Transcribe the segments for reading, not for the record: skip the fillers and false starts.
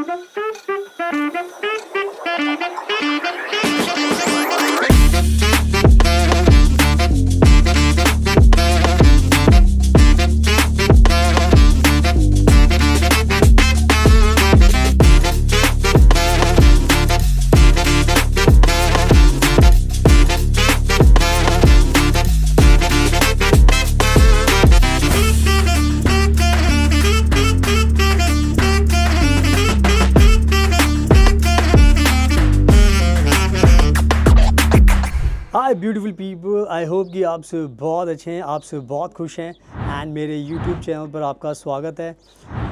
Hi beautiful people, I hope कि आप सब बहुत अच्छे हैं, आप सब बहुत खुश हैं एंड मेरे यूट्यूब चैनल पर आपका स्वागत है।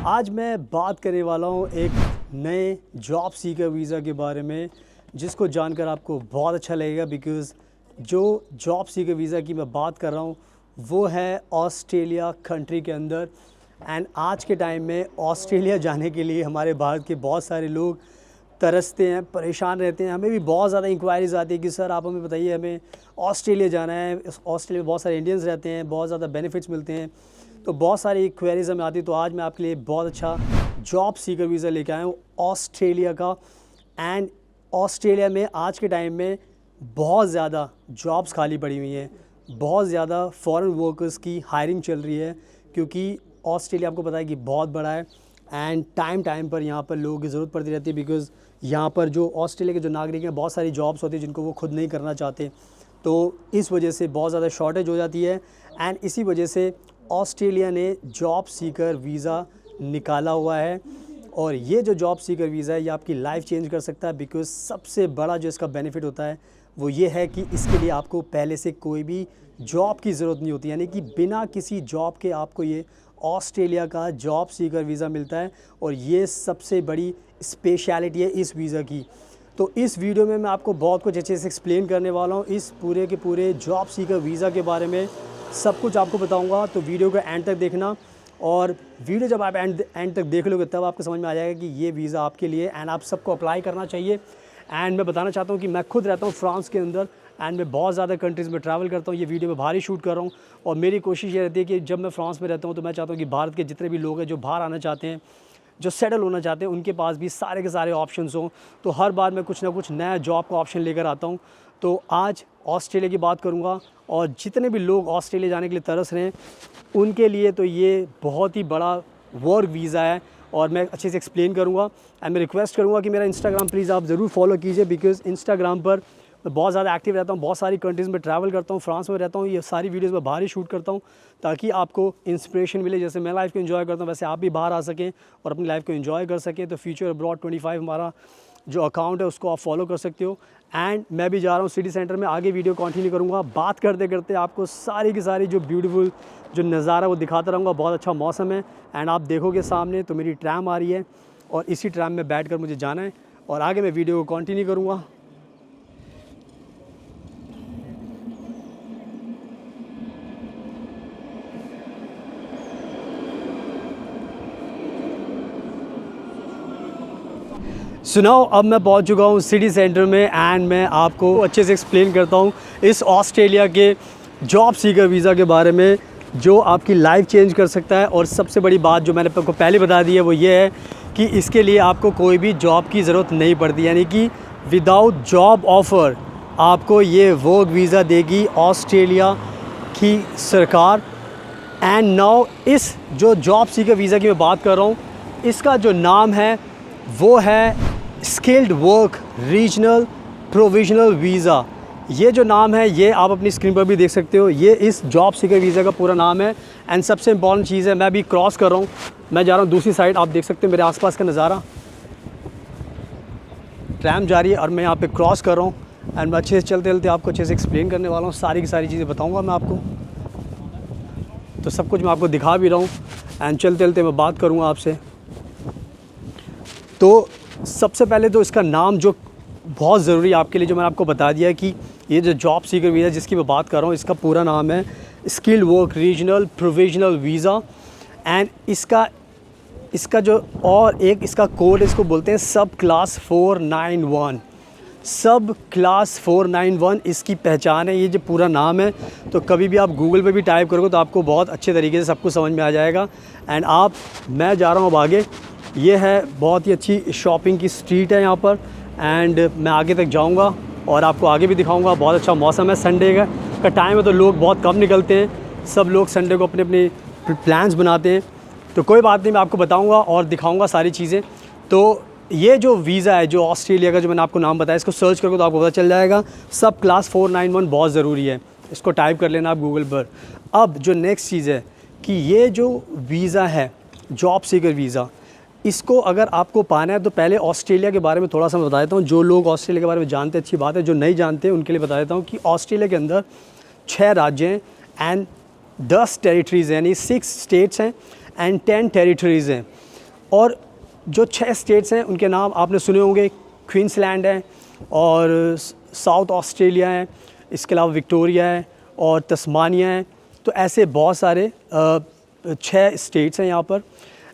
आज मैं बात करने वाला हूँ एक नए जॉब सीकर वीज़ा के बारे में, जिसको जानकर आपको बहुत अच्छा लगेगा बिकॉज़ जो जॉब सीकर वीज़ा की मैं बात कर रहा हूँ वो है ऑस्ट्रेलिया कंट्री के अंदर। एंड आज के टाइम में ऑस्ट्रेलिया जाने के लिए हमारे भारत के बहुत सारे लोग तरसते हैं, परेशान रहते हैं। हमें भी बहुत ज़्यादा इंक्वायरीज़ आती है कि सर आप हमें बताइए, हमें ऑस्ट्रेलिया जाना है। ऑस्ट्रेलिया में बहुत सारे इंडियंस रहते हैं, बहुत ज़्यादा बेनिफिट्स मिलते हैं, तो बहुत सारी क्वेरीज़ हमें आती है। तो आज मैं आपके लिए बहुत अच्छा जॉब सीकर वीज़ा लेके आया हूँ ऑस्ट्रेलिया का। एंड ऑस्ट्रेलिया में आज के टाइम में बहुत ज़्यादा जॉब्स खाली पड़ी हुई हैं, बहुत ज़्यादा फॉरेन वर्कर्स की हायरिंग चल रही है, क्योंकि ऑस्ट्रेलिया आपको पता है कि बहुत बड़ा है एंड टाइम पर यहाँ पर लोगों की ज़रूरत पड़ती रहती है। बिकॉज़ यहाँ पर जो ऑस्ट्रेलिया के जो नागरिक हैं, बहुत सारी जॉब्स होती हैं जिनको वो खुद नहीं करना चाहते, तो इस वजह से बहुत ज़्यादा शॉर्टेज हो जाती है। एंड इसी वजह से ऑस्ट्रेलिया ने जॉब सीकर वीज़ा निकाला हुआ है। और ये जो जॉब सीकर वीज़ा है ये आपकी लाइफ चेंज कर सकता है, बिकॉज़ सबसे बड़ा जो इसका बेनिफिट होता है वो ये है कि इसके लिए आपको पहले से कोई भी जॉब की ज़रूरत नहीं होती, यानी कि बिना किसी जॉब के आपको ये ऑस्ट्रेलिया का जॉब सीकर वीज़ा मिलता है। और ये सबसे बड़ी स्पेशलिटी है इस वीज़ा की। तो इस वीडियो में मैं आपको बहुत कुछ अच्छे से एक्सप्लेन करने वाला हूँ, इस पूरे के पूरे जॉब सीकर वीज़ा के बारे में सब कुछ आपको बताऊँगा। तो वीडियो को एंड तक देखना, और वीडियो जब आप एंड तक देख लोगे तब आपको समझ में आ जाएगा कि ये वीज़ा आपके लिए एंड आप सबको अप्लाई करना चाहिए। एंड मैं बताना चाहता हूँ कि मैं खुद रहता हूँ फ्रांस के अंदर एंड मैं बहुत ज़्यादा कंट्रीज़ में ट्रैवल करता हूँ। ये वीडियो मैं बाहर ही शूट कर रहा हूँ, और मेरी कोशिश ये रहती है कि जब मैं फ्रांस में रहता हूँ तो मैं चाहता हूँ कि भारत के जितने भी लोग हैं जो बाहर आना चाहते हैं, जो सेटल होना चाहते हैं, उनके पास भी सारे के सारे ऑप्शंस हों। तो हर बार मैं कुछ ना कुछ नया जॉब का ऑप्शन लेकर आता हूँ। तो आज ऑस्ट्रेलिया की बात करूँगा, और जितने भी लोग ऑस्ट्रेलिया जाने के लिए तरस रहे हैं उनके लिए तो ये बहुत ही बड़ा वर्क वीज़ा है, और मैं अच्छे से एक्सप्लेन करूँगा। एंड मैं रिक्वेस्ट करूँगा कि मेरा इंस्टाग्राम प्लीज़ आप ज़रूर फॉलो कीजिए, बिकॉज़ इंस्टाग्राम पर मैं बहुत ज़्यादा एक्टिव रहता हूँ, बहुत सारी कंट्रीज़ में ट्रैवल करता हूँ, फ्रांस में रहता हूँ। ये सारी वीडियोज़ मैं बाहर ही शूट करता हूँ ताकि आपको इंस्पिरेशन मिले। जैसे मैं लाइफ को एंजॉय करता हूँ वैसे आप भी बाहर आ सकें और अपनी लाइफ को एंजॉय कर सकें। तो फ्यूचर अब्रॉड 25 हमारा जो अकाउंट है उसको आप फॉलो कर सकते हो। एंड मैं भी जा रहा हूँ सिटी सेंटर में, आगे वीडियो कंटिन्यू करूँगा। बात करते करते आपको सारी की सारी जो ब्यूटीफुल जो नज़ारा वो दिखाता रहूँगा। बहुत अच्छा मौसम है एंड आप देखोगे सामने तो मेरी ट्रैम आ रही है, और इसी ट्रैम में बैठकर मुझे जाना है, और आगे मैं वीडियो को कंटिन्यू करूँगा। सुनाओ, अब मैं पहुंच चुका हूं सिटी सेंटर में एंड मैं आपको अच्छे से एक्सप्लेन करता हूं इस ऑस्ट्रेलिया के जॉब सीकर वीज़ा के बारे में, जो आपकी लाइफ चेंज कर सकता है। और सबसे बड़ी बात जो मैंने आपको पहले बता दी है वो ये है कि इसके लिए आपको कोई भी जॉब की ज़रूरत नहीं पड़ती, यानी कि विदाउट जॉब ऑफ़र आपको ये वर्क वीज़ा देगी ऑस्ट्रेलिया की सरकार। एंड नाउ इस जो जॉब सीकर वीज़ा की मैं बात कर रहा हूँ, इसका जो नाम है वो है skilled work regional provisional visa. ये जो नाम है ये आप अपनी स्क्रीन पर भी देख सकते हो, ये इस जॉब सीकर वीज़ा का पूरा नाम है। एंड सबसे इम्पॉर्टेंट चीज़ है, मैं अभी क्रॉस कर रहा हूँ, मैं जा रहा हूँ दूसरी साइड। आप देख सकते हो मेरे आसपास का नज़ारा, ट्रैम जा रही है और मैं यहाँ पे क्रॉस कर रहा हूँ। एंड मैं अच्छे से चलते चलते आपको अच्छे से एक्सप्लेन करने वाला हूँ, सारी की सारी चीज़ें बताऊँगा मैं आपको। तो सब कुछ मैं आपको दिखा भी रहा हूँ एंड चलते चलते मैं बात करूँगा आपसे। तो सबसे पहले तो इसका नाम जो बहुत ज़रूरी है आपके लिए, जो मैंने आपको बता दिया है कि ये जो जॉब सीकर वीज़ा जिसकी मैं बात कर रहा हूँ, इसका पूरा नाम है skilled work regional provisional visa. And इसका जो और एक इसका कोड, इसको बोलते हैं सब क्लास 491। सब क्लास 491 इसकी पहचान है, ये जो पूरा नाम है। तो कभी भी आप गूगल पे भी टाइप करोगे तो आपको बहुत अच्छे तरीके से सब कुछ समझ में आ जाएगा। एंड मैं जा रहा हूँ अब आगे, ये है बहुत ही अच्छी शॉपिंग की स्ट्रीट है यहाँ पर, एंड मैं आगे तक जाऊँगा और आपको आगे भी दिखाऊँगा। बहुत अच्छा मौसम है, संडे का टाइम है तो लोग बहुत कम निकलते हैं, सब लोग संडे को अपने अपने प्लान्स बनाते हैं। तो कोई बात नहीं, मैं आपको बताऊँगा और दिखाऊँगा सारी चीज़ें। तो ये जो वीज़ा है जो ऑस्ट्रेलिया का, जो मैंने आपको नाम बताया, इसको सर्च करोगे तो आपको पता चल जाएगा। सब क्लास 491 बहुत ज़रूरी है, इसको टाइप कर लेना आप गूगल पर। अब जो नेक्स्ट चीज़ है कि ये जो वीज़ा है जॉब सीकर वीज़ा, इसको अगर आपको पाना है तो पहले ऑस्ट्रेलिया के बारे में थोड़ा सा मैं बता देता हूँ। जो लोग ऑस्ट्रेलिया के बारे में जानते हैं अच्छी बात है, जो नहीं जानते उनके लिए बता देता हूँ कि ऑस्ट्रेलिया के अंदर 6 राज्य हैं एंड 10 टेरिटरीज़ हैं, यानी 6 स्टेट्स हैं एंड 10 टेरिटरीज़ हैं। और जो 6 स्टेट्स हैं उनके नाम आपने सुने होंगे, क्वींसलैंड है और साउथ ऑस्ट्रेलिया है, इसके अलावा विक्टोरिया है और तस्मानिया है। तो ऐसे बहुत सारे 6 स्टेट्स हैं यहाँ पर,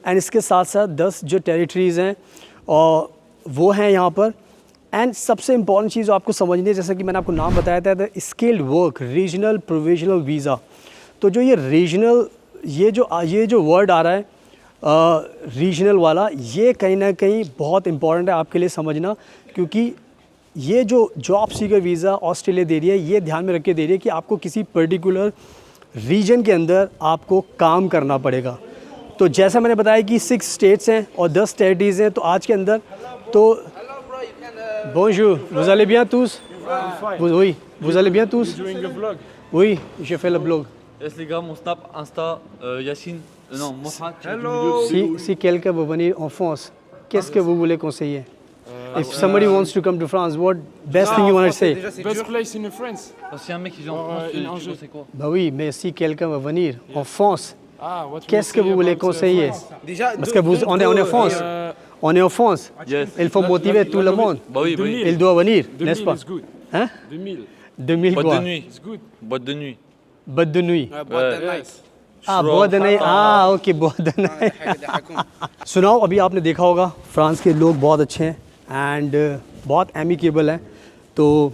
एंड इसके साथ साथ 10 जो टेरिटरीज़ हैं और वो हैं यहाँ पर। एंड सबसे इम्पॉर्टेंट चीज़ आपको समझनी है, जैसा कि मैंने आपको नाम बताया था, the skilled work regional provisional visa. तो जो ये रीजनल, ये जो वर्ड आ रहा है रीजनल वाला, ये कहीं ना कहीं बहुत इम्पॉर्टेंट है आपके लिए समझना, क्योंकि ये जो जॉब सीकर वीज़ा ऑस्ट्रेलिया दे रही है, ये ध्यान में रख के दे रही है कि आपको किसी पर्टिकुलर रीजन के अंदर आपको काम करना पड़ेगा। तो जैसा मैंने बताया कि 6 स्टेट्स हैं और 10 टेरिटरीज़ हैं। तो आज के अंदर तो bonjour, vous allez bien tous? Oui, vous allez bien tous? Oui, je fais le blog. Yes les gars, mon snap, Insta, Yacine, non, Mohamed. Hello. Si quelqu'un veut venir en France, qu'est-ce que vous voulez conseiller? If somebody wants to come to France, what best thing you want to say? Best place in France. Si un mec qui vient en France, tu penses c'est quoi? Bah oui, mais si quelqu'un veut venir en France, What qu'est-ce que vous voulez conseiller? Parce que on est en France. On est en France. Yes. Il faut motiver tout le monde. Bah oui, bah oui. Il doit venir, n'est-ce pas? It's good. Hein? 2000. 2000 Boîte quoi? de nuit. It's good. Boîte de nuit. Boîte de nuit. Yes. बहुत नहीं, okay बहुत नहीं। सुनाओ, अभी आपने देखा होगा France के लोग बहुत अच्छे हैं एंड बहुत एमिकेबल हैं, तो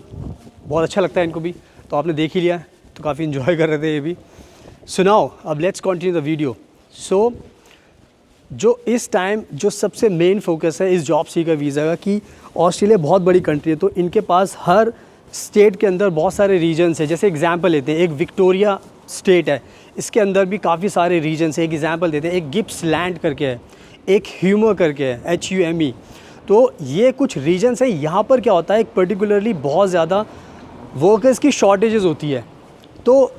बहुत अच्छा लगता है इनको भी। तो आपने देख ही लिया, तो काफ़ी इन्जॉय कर रहे थे ये भी। सुनाओ, अब लेट्स कंटिन्यू द वीडियो। सो जो इस टाइम जो सबसे मेन फोकस है इस जॉब सीकर वीज़ा का, कि ऑस्ट्रेलिया बहुत बड़ी कंट्री है, तो इनके पास हर स्टेट के अंदर बहुत सारे रीजन्स हैं। जैसे एग्जांपल लेते हैं, एक विक्टोरिया स्टेट है, इसके अंदर भी काफ़ी सारे रीजन्स हैं। एक एग्जांपल देते हैं, एक गिप्सलैंड करके है, एक ह्यूमर करके है, HUME। तो ये कुछ रीजन्स हैं। यहाँ पर क्या होता है, एक पर्टिकुलरली बहुत ज़्यादा वर्कर्स की शॉर्टेजेस होती है। तो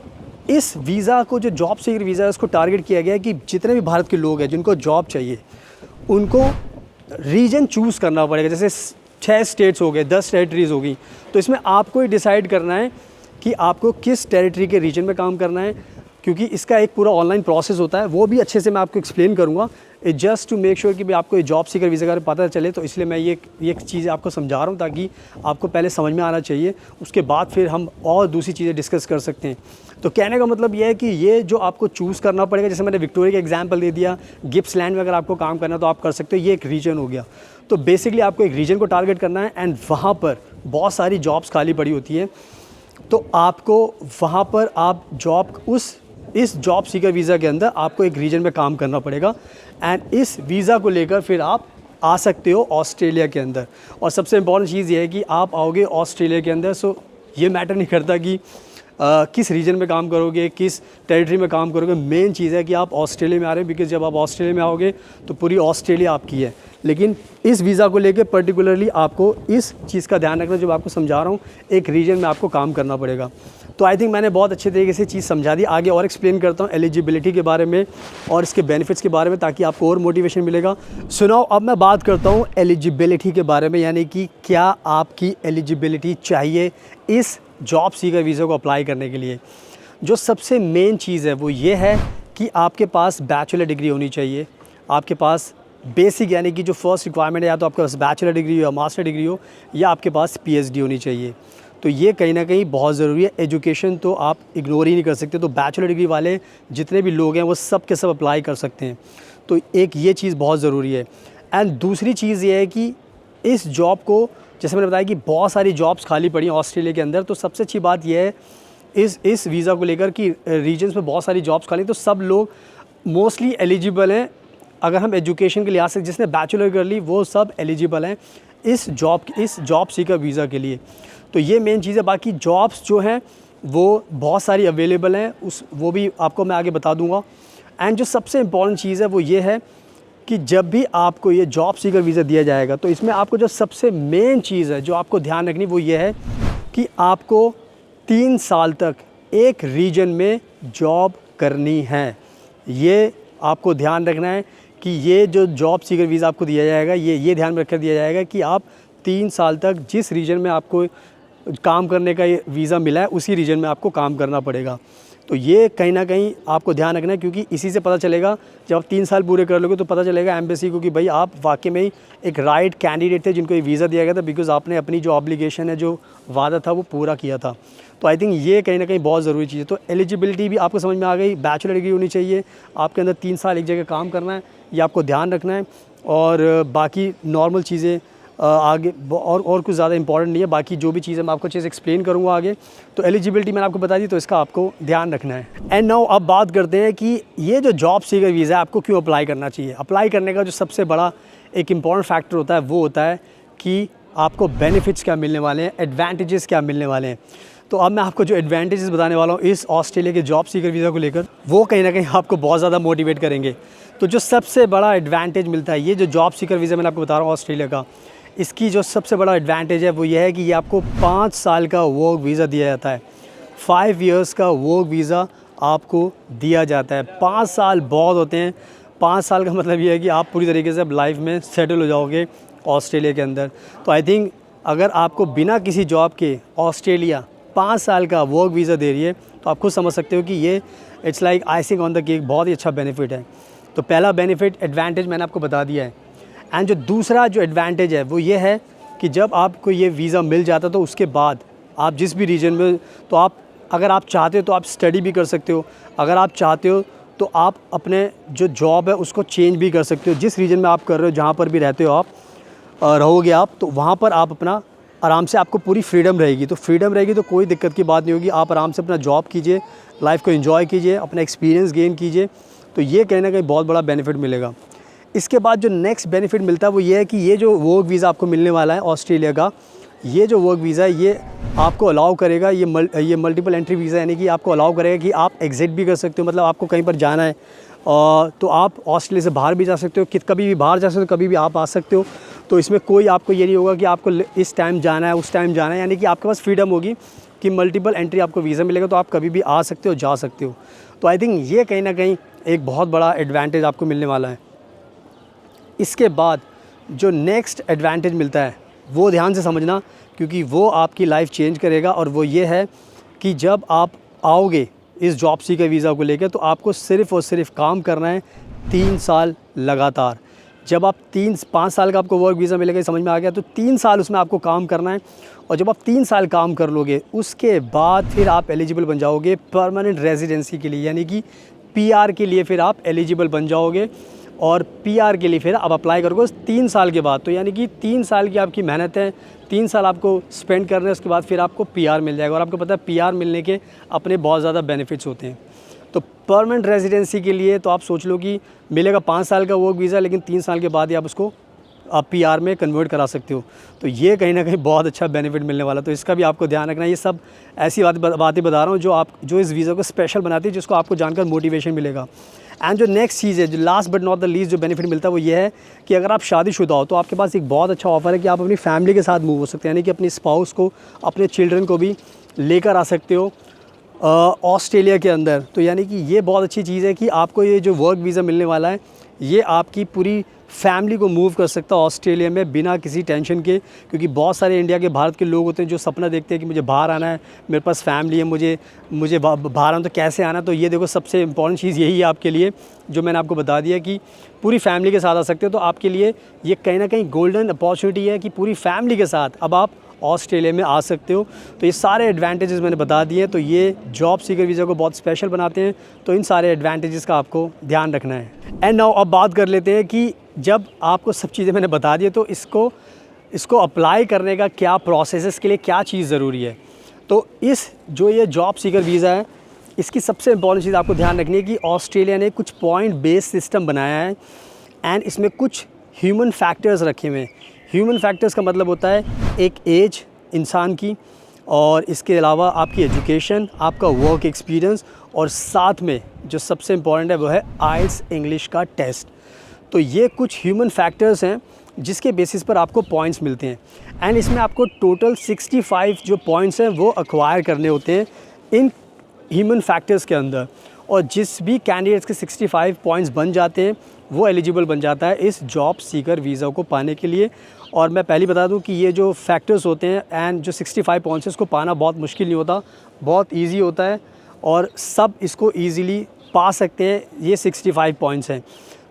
इस वीज़ा को, जो जॉब सीकर वीज़ा है, उसको टारगेट किया गया है कि जितने भी भारत के लोग हैं जिनको जॉब चाहिए, उनको रीजन चूज़ करना पड़ेगा। जैसे 6 स्टेट्स हो गए, 10 टेरिटरीज़ हो गई, तो इसमें आपको ही डिसाइड करना है कि आपको किस टेरिटरी के रीजन में काम करना है, क्योंकि इसका एक पूरा ऑनलाइन प्रोसेस होता है, वो भी अच्छे से मैं आपको एक्सप्लेन करूँगा। It just to make sure कि भाई आपको ये जॉब सीकर वीज़ा का पता चले, तो इसलिए मैं ये चीज़ आपको समझा रहा हूँ, ताकि आपको पहले समझ में आना चाहिए, उसके बाद फिर हम और दूसरी चीज़ें डिस्कस कर सकते हैं। तो कहने का मतलब ये है कि ये जो आपको चूज़ करना पड़ेगा, जैसे मैंने विक्टोरिया का एग्जांपल दे दिया, गिप्सलैंड में अगर आपको काम करना है तो आप कर सकते हो, ये एक रीजन हो गया। तो बेसिकली आपको एक रीजन को टारगेट करना है एंड वहाँ पर बहुत सारी जॉब्स खाली पड़ी होती हैं, तो आपको वहाँ पर आप जॉब इस जॉब सीकर वीज़ा के अंदर आपको एक रीजन में काम करना पड़ेगा एंड इस वीज़ा को लेकर फिर आप आ सकते हो ऑस्ट्रेलिया के अंदर। और सबसे इम्पॉर्टेंट चीज़ ये है कि आप आओगे ऑस्ट्रेलिया के अंदर, सो ये मैटर नहीं करता कि किस रीजन में काम करोगे, किस टेरिटरी में काम करोगे। मेन चीज़ है कि आप ऑस्ट्रेलिया में आ रहे हैं, बिकॉज़ जब आप ऑस्ट्रेलिया में आओगे तो पूरी ऑस्ट्रेलिया आपकी है। लेकिन इस वीज़ा को लेकर पर्टिकुलरली आपको इस चीज़ का ध्यान रखना, जो आपको समझा रहा हूँ, एक रीजन में आपको काम करना पड़ेगा। तो आई थिंक मैंने बहुत अच्छे तरीके से चीज़ समझा दी। आगे और एक्सप्लेन करता हूँ एलिजिबिलिटी के बारे में और इसके बेनिफिट्स के बारे में, ताकि आपको और मोटिवेशन मिलेगा। सुनाओ, अब मैं बात करता हूँ एलिजिबिलिटी के बारे में, यानी कि क्या आपकी एलिजिबिलिटी चाहिए इस जॉब सीकर वीज़ा को अप्लाई करने के लिए। जो सबसे मेन चीज़ है वो ये है कि आपके पास बैचलर डिग्री होनी चाहिए, आपके पास बेसिक, यानी कि जो फर्स्ट रिक्वायरमेंट है, या तो आपके पास बैचलर डिग्री हो या मास्टर डिग्री हो, या आपके पास PhD होनी चाहिए। तो ये कहीं ना कहीं बहुत ज़रूरी है। एजुकेशन तो आप इग्नोर ही नहीं कर सकते। तो बैचलर डिग्री वाले जितने भी लोग हैं वो सब के सब अप्लाई कर सकते हैं। तो एक ये चीज़ बहुत ज़रूरी है। एंड दूसरी चीज़ ये है कि इस जॉब को, जैसे मैंने बताया कि बहुत सारी जॉब्स खाली पड़ी हैं ऑस्ट्रेलिया के अंदर, तो सबसे अच्छी बात यह है इस वीज़ा को लेकर कि रीजन्स में बहुत सारी जॉब्स खाली, तो सब लोग मोस्टली एलिजिबल हैं अगर हम एजुकेशन के लिहाज से जिसने बैचलर कर ली वो सब एलिजिबल हैं इस जॉब सीकर वीज़ा के लिए। तो ये मेन चीज़ है। बाकी जॉब्स जो हैं वो बहुत सारी अवेलेबल हैं, वो भी आपको मैं आगे बता दूंगा। एंड जो सबसे इम्पॉर्टेंट चीज़ है वो ये है कि जब भी आपको ये जॉब सीकर वीज़ा दिया जाएगा तो इसमें आपको जो सबसे मेन चीज़ है जो आपको ध्यान रखनी वो ये है कि आपको 3 साल तक एक रीजन में जॉब करनी है। ये आपको ध्यान रखना है कि ये जो जॉब सीकर वीज़ा आपको दिया जाएगा ये ध्यान में रखकर दिया जाएगा कि आप 3 साल तक जिस रीजन में आपको काम करने का ये वीज़ा मिला है उसी रीजन में आपको काम करना पड़ेगा। तो ये कहीं ना कहीं आपको ध्यान रखना है, क्योंकि इसी से पता चलेगा जब आप 3 साल पूरे कर लोगे तो पता चलेगा एम्बेसी को कि भाई आप वाकई में ही एक राइट कैंडिडेट थे जिनको ये वीज़ा दिया गया था, बिकॉज़ आपने अपनी जो ऑब्लिगेशन है, जो वादा था वो पूरा किया था। तो आई थिंक ये कहीं ना कहीं बहुत ज़रूरी चीज़ है। तो एलिजिबिलिटी भी आपको समझ में आ गई, बैचलर डिग्री होनी चाहिए, आपके अंदर 3 साल एक जगह काम करना है, ये आपको ध्यान रखना है। और बाकी नॉर्मल चीज़ें आगे और कुछ ज़्यादा इंपॉर्टेंट नहीं है। बाकी जो भी चीज़ें मैं आपको चीज़ एक्सप्लेन करूँगा आगे। तो एलिजिबिलिटी मैंने आपको बता दी, तो इसका आपको ध्यान रखना है। एंड नाउ अब बात करते हैं कि ये जो जॉब सीकर वीज़ा है आपको क्यों अप्लाई करना चाहिए। अप्लाई करने का जो सबसे बड़ा एक इम्पॉर्टेंट फैक्टर होता है वो होता है कि आपको बेनिफिट्स क्या मिलने वाले हैं, एडवांटेजेस क्या मिलने वाले हैं। तो अब मैं आपको जो एडवांटेजेस बताने वाला हूँ इस ऑस्ट्रेलिया के जॉब सीकर वीज़ा को लेकर, वो कहीं ना कहीं आपको बहुत ज़्यादा मोटिवेट करेंगे। तो जो सबसे बड़ा एडवांटेज मिलता है, ये जो जॉब सीकर वीज़ा मैंने आपको बता रहा हूँ ऑस्ट्रेलिया का, इसकी जो सबसे बड़ा एडवांटेज है वो ये है कि ये आपको 5 साल का वर्क वीज़ा दिया जाता है। 5 इयर्स का वर्क वीज़ा आपको दिया जाता है। 5 साल बहुत होते हैं। 5 साल का मतलब ये है कि आप पूरी तरीके से अब लाइफ में सेटल हो जाओगे ऑस्ट्रेलिया के अंदर। तो आई थिंक अगर आपको बिना किसी जॉब के ऑस्ट्रेलिया 5 साल का वर्क वीज़ा दे रही है तो आप खुद समझ सकते हो कि ये it's like icing on the cake, बहुत ही अच्छा बेनिफिट है। तो पहला बेनिफिट एडवांटेज मैंने आपको बता दिया है। एंड जो दूसरा जो एडवांटेज है वो ये है कि जब आपको ये वीज़ा मिल जाता तो उसके बाद आप जिस भी रीजन में, तो आप अगर आप चाहते हो तो आप स्टडी भी कर सकते हो, अगर आप चाहते हो तो आप अपने जो जॉब है उसको चेंज भी कर सकते हो। जिस रीजन में आप कर रहे हो, जहाँ पर भी रहते हो आप रहोगे आप, तो वहाँ पर आप अपना आराम से, आपको पूरी फ्रीडम रहेगी। तो फ्रीडम रहेगी तो कोई दिक्कत की बात नहीं होगी। आप आराम से अपना जॉब कीजिए, लाइफ को एंजॉय कीजिए, अपना एक्सपीरियंस गेन कीजिए। तो ये कहीं ना कहीं बहुत बड़ा बेनिफिट मिलेगा। इसके बाद जो नेक्स्ट बेनिफिट मिलता है वो ये है कि ये जो वर्क वीज़ा आपको मिलने वाला है ऑस्ट्रेलिया का, ये जो वर्क वीज़ा है ये आपको अलाउ करेगा, ये मल्टीपल एंट्री वीज़ा, यानी कि आपको अलाउ करेगा कि आप एग्जिट भी कर सकते हो। मतलब आपको कहीं पर जाना है तो आप ऑस्ट्रेलिया से बाहर भी जा सकते हो, कभी भी बाहर जा सकते हो, कभी भी आप आ सकते हो। तो इसमें कोई आपको ये नहीं होगा कि आपको इस टाइम जाना है, उस टाइम जाना है, यानी कि आपके पास फ्रीडम होगी कि मल्टीपल एंट्री आपको वीज़ा मिलेगा, तो आप कभी भी आ सकते हो, जा सकते हो। तो आई थिंक ये कहीं ना कहीं एक बहुत बड़ा एडवांटेज आपको मिलने वाला है। इसके बाद जो नेक्स्ट एडवांटेज मिलता है वो ध्यान से समझना, क्योंकि वो आपकी लाइफ चेंज करेगा। और वो ये है कि जब आप आओगे इस जॉब सीकर वीज़ा को लेकर तो आपको सिर्फ़ और सिर्फ काम करना है 3 साल लगातार। जब आप 5 साल का आपको वर्क वीज़ा मिलेगा, समझ में आ गया, तो 3 साल उसमें आपको काम करना है। और जब आप 3 साल काम कर लोगे उसके बाद फिर आप एलिजिबल बन जाओगे परमानेंट रेजिडेंसी के लिए, यानी कि PR के लिए फिर आप एलिजिबल बन जाओगे। और PR के लिए फिर आप अप्लाई करोगे 3 साल के बाद। तो यानी कि 3 साल की आपकी मेहनत है, 3 साल आपको स्पेंड करने हैं, उसके बाद फिर आपको PR मिल जाएगा। और आपको पता है PR मिलने के अपने बहुत ज़्यादा बेनिफिट्स होते हैं। तो परमानेंट रेजिडेंसी के लिए तो आप सोच लो कि मिलेगा 5 साल का वर्क वीज़ा, लेकिन 3 साल के बाद ही आप उसको PR में कन्वर्ट करा सकते हो। तो ये कहीं ना कहीं बहुत अच्छा बेनिफिट मिलने वाला, तो इसका भी आपको ध्यान रखना है। ये सब ऐसी बातें बता रहा हूँ जो इस वीज़ा को स्पेशल बनाती है, जिसको आपको जानकर मोटिवेशन मिलेगा। एंड जो नेक्स्ट चीज़ है, जो last but not the least जो बेनिफिट मिलता है वो ये है कि अगर आप शादीशुदा हो तो आपके पास एक बहुत अच्छा ऑफ़र है कि आप अपनी फैमिली के साथ मूव हो सकते हैं, यानी कि अपनी स्पाउस को, अपने चिल्ड्रन को भी लेकर आ सकते हो ऑस्ट्रेलिया के अंदर। तो यानी कि ये बहुत अच्छी चीज़ है कि आपको ये जो वर्क वीज़ा मिलने वाला है ये आपकी पूरी फैमिली को मूव कर सकता है ऑस्ट्रेलिया में बिना किसी टेंशन के। क्योंकि बहुत सारे इंडिया के, भारत के लोग होते हैं जो सपना देखते हैं कि मुझे बाहर आना है, मेरे पास फैमिली है, मुझे बाहर आना, तो कैसे आना। तो ये देखो सबसे इम्पॉर्टेंट चीज़ यही है आपके लिए, जो मैंने आपको बता दिया कि पूरी फैमिली के साथ आ सकते हो। तो आपके लिए ये कहीं ना कहीं गोल्डन अपॉर्चुनिटी है कि पूरी फैमिली के साथ अब आप ऑस्ट्रेलिया में आ सकते हो। तो ये सारे एडवांटेजेस मैंने बता दिए, तो ये जॉब सीकर वीज़ा को बहुत स्पेशल बनाते हैं। तो इन सारे एडवांटेजेस का आपको ध्यान रखना है। एंड नाउ अब बात कर लेते हैं कि जब आपको सब चीज़ें मैंने बता दी तो इसको अप्लाई करने का क्या प्रोसेस है, इसके लिए क्या चीज़ ज़रूरी है। तो जो ये जॉब सीकर वीज़ा है, इसकी सबसे इम्पॉर्टेंट चीज़ आपको ध्यान रखनी है कि ऑस्ट्रेलिया ने कुछ पॉइंट बेस्ड सिस्टम बनाया है एंड इसमें कुछ ह्यूमन फैक्टर्स रखे हुए हैं। ह्यूमन फैक्टर्स का मतलब होता है एक एज इंसान की, और इसके अलावा आपकी एजुकेशन, आपका वर्क एक्सपीरियंस, और साथ में जो सबसे इम्पॉर्टेंट है वो है आइल्स इंग्लिश का टेस्ट। तो ये कुछ ह्यूमन फैक्टर्स हैं जिसके बेसिस पर आपको पॉइंट्स मिलते हैं। एंड इसमें आपको टोटल 65 जो पॉइंट्स हैं वो एक्वायर करने होते हैं इन ह्यूमन फैक्टर्स के अंदर, और जिस भी कैंडिडेट्स के 65 पॉइंट्स बन जाते हैं वो एलिजिबल बन जाता है इस जॉब सीकर वीज़ा को पाने के लिए। और मैं पहले बता दूं कि ये जो फैक्टर्स होते हैं एंड जो 65 पॉइंट्स हैं, इसको पाना बहुत मुश्किल नहीं होता, बहुत इजी होता है, और सब इसको ईज़िली पा सकते हैं। ये 65 पॉइंट्स हैं।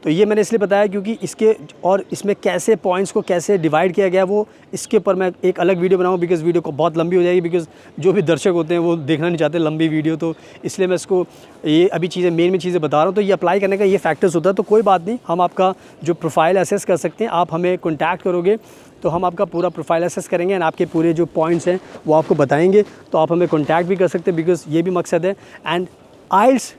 तो ये मैंने इसलिए बताया क्योंकि इसके और इसमें कैसे पॉइंट्स को कैसे डिवाइड किया गया वो इसके ऊपर मैं एक अलग वीडियो बनाऊँ, बिकॉज़ वीडियो को बहुत लंबी हो जाएगी, बिकॉज़ जो भी दर्शक होते हैं वो देखना नहीं चाहते लंबी वीडियो, तो इसलिए मैं इसको ये अभी चीज़ें मेन चीज़ें बता रहा हूँ। तो ये अप्लाई करने का ये फैक्टर्स होता है। तो कोई बात नहीं, हम आपका जो प्रोफाइल असेस कर सकते हैं, आप हमें कॉन्टैक्ट करोगे तो हम आपका पूरा प्रोफाइल असेस करेंगे एंड आपके पूरे जो पॉइंट्स हैं वो आपको बताएंगे। तो आप हमें कॉन्टैक्ट भी कर सकते हैं, बिकॉज़ ये भी मकसद है। एंड आइल्स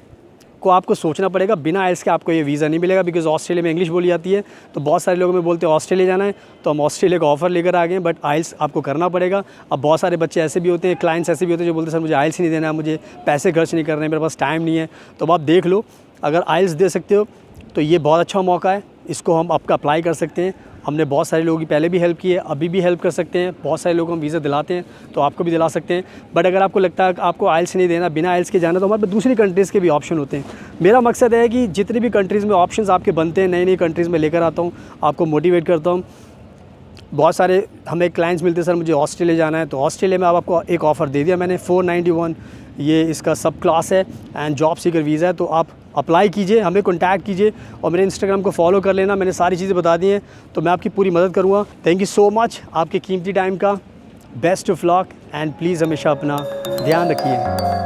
को आपको सोचना पड़ेगा, बिना आइल्स के आपको ये वीज़ा नहीं मिलेगा, बिकॉज़ ऑस्ट्रेलिया में इंग्लिश बोली जाती है। तो बहुत सारे लोग हमें बोलते हैं ऑस्ट्रेलिया जाना है, तो हम ऑस्ट्रेलिया का ऑफ़र लेकर आ गए हैं, बट आइल्स आपको करना पड़ेगा। अब बहुत सारे बच्चे ऐसे भी होते हैं, क्लाइंट्स ऐसे भी होते हैं जो बोलते हैं सर मुझे आइल्स नहीं देना, मुझे पैसे खर्च नहीं करने, मेरे पास टाइम नहीं है। तो अब आप देख लो, अगर आइल्स दे सकते हो तो ये बहुत अच्छा मौका है, इसको हम आपका अप्लाई कर सकते हैं। हमने बहुत सारे लोगों की पहले भी हेल्प की है, अभी भी हेल्प कर सकते हैं। बहुत सारे लोगों को हम वीज़ा दिलाते हैं, तो आपको भी दिला सकते हैं। बट अगर आपको लगता है कि आपको आइल्स नहीं देना, बिना आइल्स के जाना, तो हमारे पास दूसरी कंट्रीज़ के भी ऑप्शन होते हैं। मेरा मकसद है कि जितनी भी कंट्रीज़ में ऑप्शंस आपके बनते हैं, नई नई कंट्रीज़ में लेकर आता हूँ, आपको मोटिवेट करता हूँ। बहुत सारे हमें क्लाइंट्स मिलते हैं सर मुझे ऑस्ट्रेलिया जाना है, तो ऑस्ट्रेलिया में अब आपको एक ऑफ़र दे दिया मैंने 491, ये इसका सब क्लास है एंड जॉब सीकर वीज़ा है। तो आप अप्लाई कीजिए, हमें कॉन्टैक्ट कीजिए और मेरे इंस्टाग्राम को फॉलो कर लेना। मैंने सारी चीज़ें बता दी हैं, तो मैं आपकी पूरी मदद करूँगा। थैंक यू सो मच आपके कीमती टाइम का। Best of luck and please हमेशा अपना ध्यान रखिए।